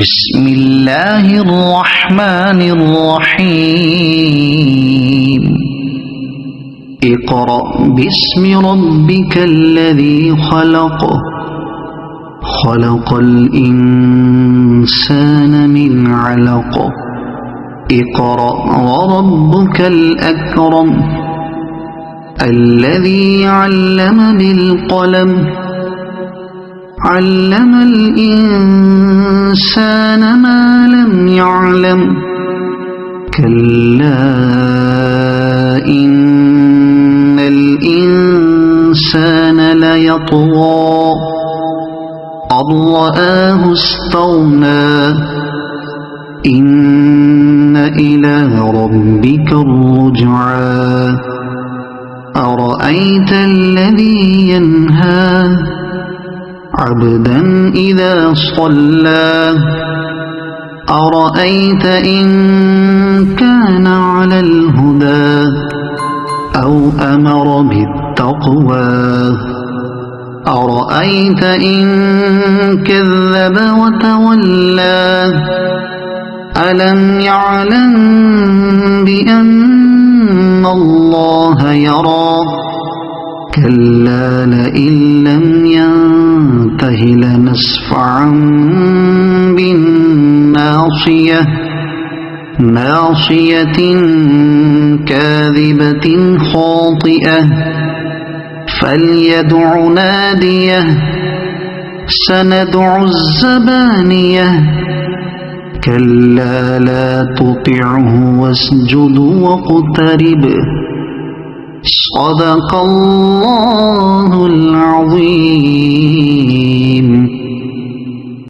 بسم الله الرحمن الرحيم اقرأ باسم ربك الذي خلق خلق الإنسان من علق اقرأ وربك الأكرم الذي علم بالقلم علم الإنسان ما لم يعلم كلا إن الإنسان ليطغى أن رآه استغنى إن إلى ربك الرجعى أرأيت الذي ينهى عبدا إذا صلى أرأيت إن كان على الهدى أو أمر بالتقوى أرأيت إن كذب وتولى ألم يعلم بأن الله يرى كلا لئن لم ينته لنسفعا بالناصية ناصية كاذبة خاطئة فليدع ناديه سندع الزبانية كلا لا تطعه واسجد واقترب صدق الله العظيم.